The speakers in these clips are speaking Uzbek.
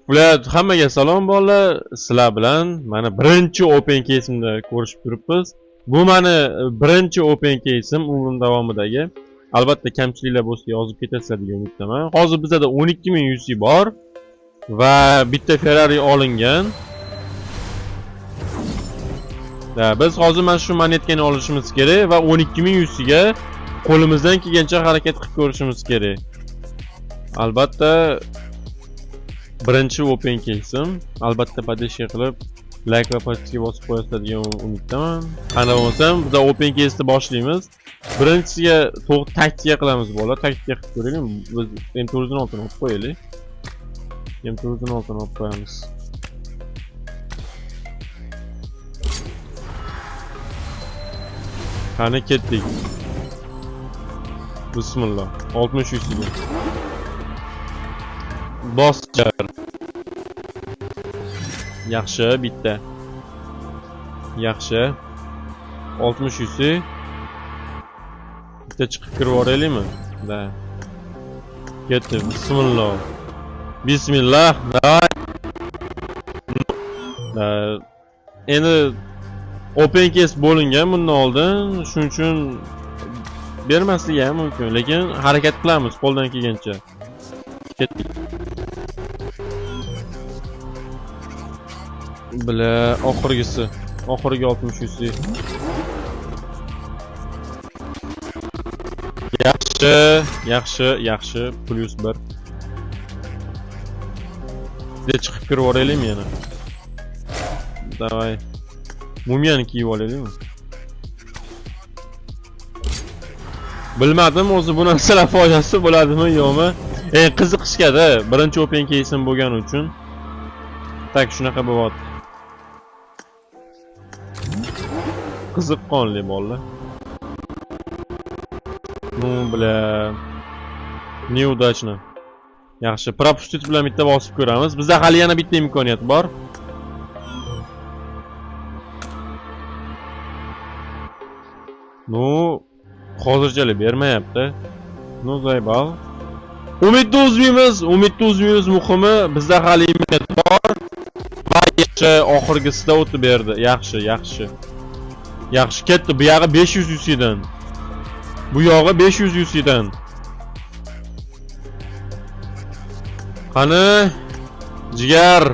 Bular hammaga salom bolalar. Sizlar bilan mana birinchi open case'imda ko'rishib turibmiz. Bu meni birinchi open case'im umrim davomidagi. Albatta kamchiliklar bo'lsa yozib ketasizlar degan umiddaman. Hozir bizda 12000 UC bor va bitta Ferrari olingan. Biz hozir mana shu monetkani olishimiz kerak va 12000 UC ga qo'limizdan kelgancha harakat qilib ko'rishimiz kerak. Albatta birinchi open case'im. Albatta podpishka qilib, like va podpiska bosib qo'yasizlar degan umiddaman. Qani bo'lsam, biz open case'ni boshlaymiz. Birinchisiga to'g'ri taktika qilamiz bolalar. Taktika qilib ko'raylik. Biz M4'ni oltin olib qo'yaylik. M4'ni oltin olib qo'yamiz. Qani ketdik. Bismillah. 60 üstüge. Boscar. Yaxshi, bitta. Yaxshi. 60 üstü. Bitta chiqib kirib oraylikmi? Da. Ketdi. Bismillah. Bismillah. Endi open case bo'lingan bundan oldin, shuning uchun bermasligi ham mumkin, lekin harakat qilamiz qo'ldan kelgancha. Ketdik. Bile oxirgisi, oxirgi 60 üstü. Yaxshi, yaxshi, yaxshi, plus 1. Bitta chiqib kirib oraylikmi yana? Davay. Mumiyani kiyib olaylikmi? Bilmadim o'zi bu narsalar foydasi bo'ladimi yo'qmi? Qiziqishgada birinchi open case'im bo'lgani uchun. Tak shunaqa bo'lyapti. Qiziqqonli bolalar. Ну, bla. Neudachno. Yaxshi, propustit bilan bitta bosib ko'ramiz. Bizda hali yana bitta imkoniyat bor. Ну, hozirchalik bermayapti. Ну, zaybal. Umidni uzmaymiz, muhimi bizda hali imkoniyat bor. Va yaxshi oxirgisida o'tib berdi. Yaxshi, yaxshi. Yaxshi ketdi. Bu yog'i 500 UC'dan. Bu yog'i 500 UC'dan. Qani? Jigar.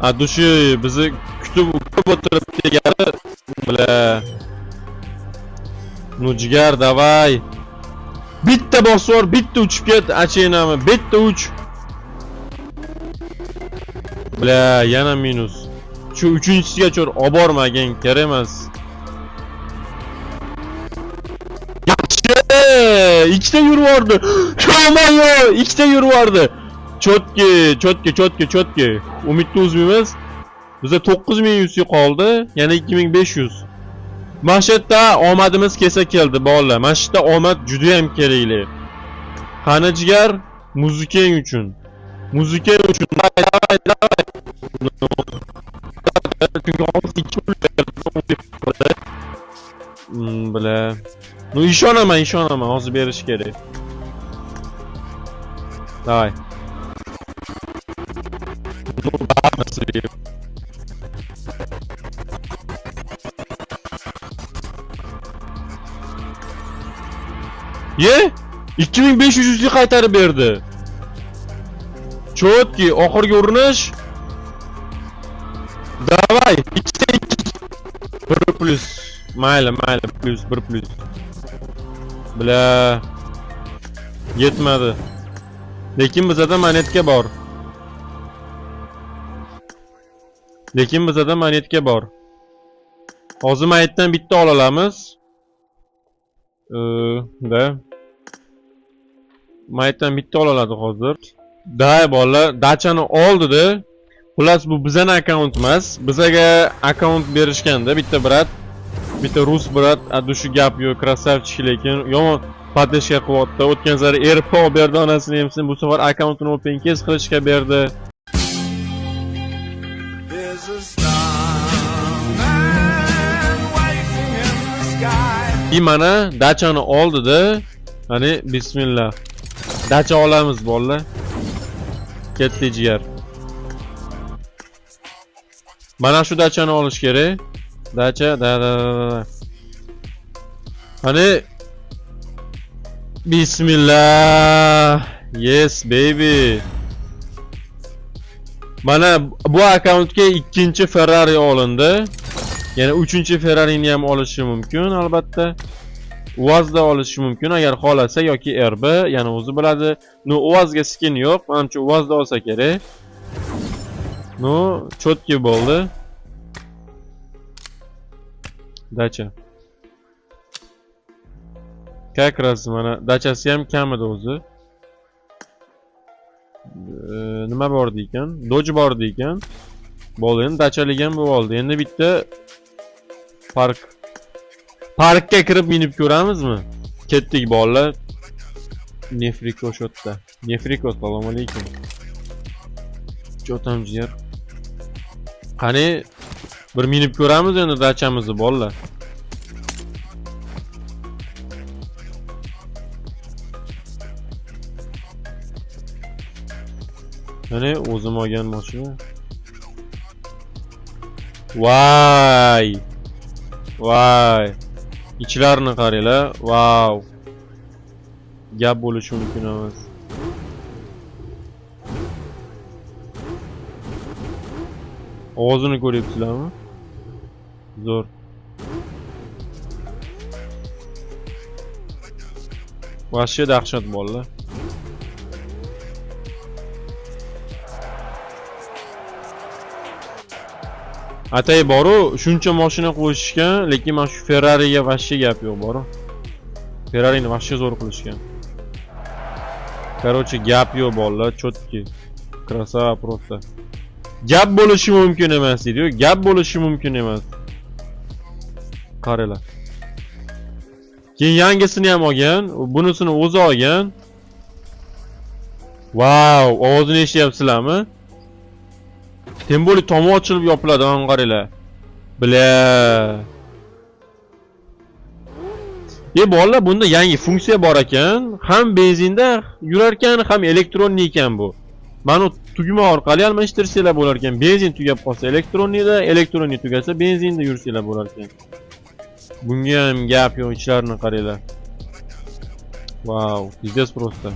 Adushi bizni kutib o'tiribdi degani. Bla. Ну, jigar, davay. Bitta bosor, bitta uchib ket, achinami? Bitta uch. Bla, yana minus. Shu uchinchisiga cho'r olib bormagan kerak emas. Yaxshi! Ikkita yurvardi. Sho'mayo, ikkita yurvardi. Chotki. Umidni uzmaymiz. Bizda 9000 UC qoldi, yana 2500. Mashhurda omadimiz kelsa keldi bolalar. Mashhurda omad juda ham kerakli. Qani jigar, muzikang uchun. Muzikang uchun. Davay. Chunki hozir 2 pul berdi. Bla. Ну, ishonaman, hozir berish kerak. Davay. Ye? 2500 lik qaytarib berdi. Chotki, oxirgi urinish. Davay, 1 plus. Mayli, plus 1 plus. Bla. Yetmadi. Lekin bizda monetka bor. Hozir maytdan bitta olamiz. Da. Maytdan bitta oladi hozir. Day bolalar, dachani oldi-da. Xullas bu bizning akkaunt emas. Bizaga akkaunt berishganda bitta brat, bitta rus brat, adushu gap yo'q, krasavchik lekin yomon podpishka qilyapti. O'tgan sari erpo berdi onasini ham, bu safar akkauntini open case qilishga berdi. Mana dachani oldi-da. Hani bismillah. Dacha olamiz bolalar. Ketdi jigar. Mana shu dachani olish kerak. Dacha, da. Hani Bismillah. Yes baby. Mana bu akkauntga ikkinchi Ferrari olindi. Yana uchinchi Ferrari'ni ham olishi mumkin albatta. UAZda olishi mumkin agar xolasa yoki RB, yana o'zi biladi. No UAZga skin yo'q, menimcha UAZda olsa kerak. No, chotki bo'ldi. Dacha. Как раз mana dachasi ham kam edi o'zi. Nima bor ekan? Dodge bor ekan. Bo'ldi, endi dachalik ham bo'ldi. Endi bitta parkka kirib minib ko'ramizmi? Ketdik bolalar. Nefriko shotda. Nefriko assalomu alaykum. Jotam jigar. Qani bir minib ko'ramiz endi dachamizni bolalar. Mana o'zim olgan mashina. Vay! Vay! İçlarini qaranglar. Wow! Gap bo'lishi mumkin emas. Ovozini ko'ryapsizlarmi? Zo'r. Vashya dahshat bolalar. Atay boru shuncha mashina qo'yishgan, lekin men shu Ferrari'ga vashya gap yo'q boru. Ferrari'ni vashya zo'r qilishgan. Короче, gap yo'q bolalar, chotki. Krasava просто. Gap bo'lishi mumkin emas deydi-ku, gap bo'lishi mumkin emas. Qaranglar. Keyin yangisini ham olgan, bunisini o'zi olgan. Wow, ovozini eshityapsizlarmi? Tem bo'lib tomi ochilib yopiladi, mana qaranglar. Bla. Bolalar, bunda yangi funksiya bor ekan. Ham benzinda yurar ekan, ham elektronli ekan bu. Mana tugma orqali almashtirsanglar bo'lar ekan. Benzin tugab qolsa elektronida, elektronni tugasa benzinda yursanglar bo'lar ekan. Bunga ham gap yo'q, ichlarini qaranglar. Wow, pizdes просто.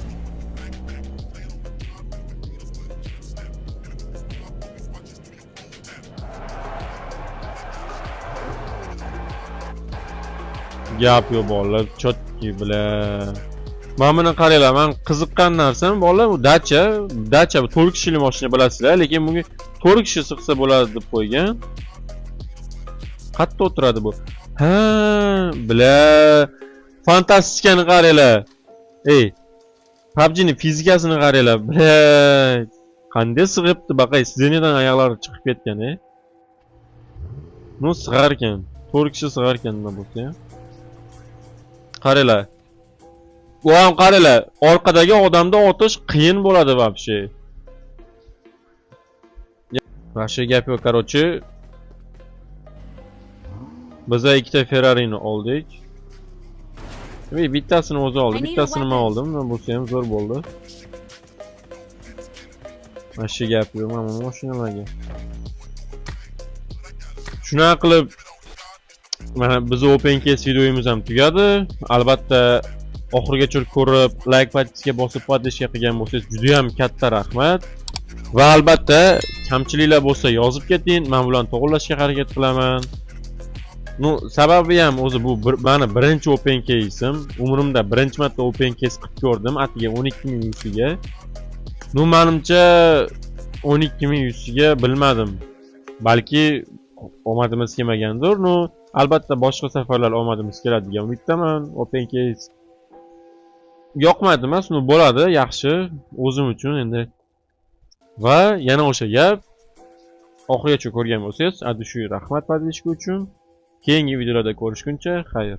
Gap yo'q bolalar, chotki bilan. Mana buni qaranglar, men qiziqqan narsam bolalar, bu Dacha bu 4 kishili mashina bilasizlar, lekin bunga 4 kishi sig'sa bo'ladi deb qo'ygan. Qayerda o'tiradi bu? Ha, bla. Fantastikani qaranglar. Ey, PUBG'ning fizikasini qaranglar. Bla. Qanday sig'ibdi, baqay, sizlardan oyoqlari chiqib ketgan, No sig'ar ekan. 4 kishi sig'ar ekan nima bo'lsa. Qaranglar. Bu ham qaranglar, orqadagi odamda otish qiyin bo'ladi вообще. Yaxshi gap yo'q, короче. Biz ikkita Ferrari'ni oldik. Bittasini o'zi oldi, bittasini men oldim. Bo'lsa ham zo'r bo'ldi. Yaxshi gap yo'q, mana bu mashinalarga. Shuna qilib mana biz open case videomiz ham tugadi. Albatta oxirigacha ko'rib, like patishga bosib podishga qilgan bo'lsangiz juda ham katta rahmat. Va albatta kamchiliklar bo'lsa yozib keting, men bilan to'g'rilashga harakat qilaman. Sababi ham o'zi bu meni birinchi open case'im. Umrimda birinchi marta open case qilib ko'rdim, atiga 12000 yusiga. Menimcha 12000 yusiga bilmadim. Balki omadimiz kelmagandir. Albatta boshqa safarlar omadimiz keladigan umiddaman. Open case yoqmadi emas, bo'ladi, yaxshi o'zim uchun endi. Va yana o'sha gap, oxirigacha ko'rgan bo'lsangiz, adishu rahmat podishka uchun. Keyingi videolarda ko'rishguncha, xayr.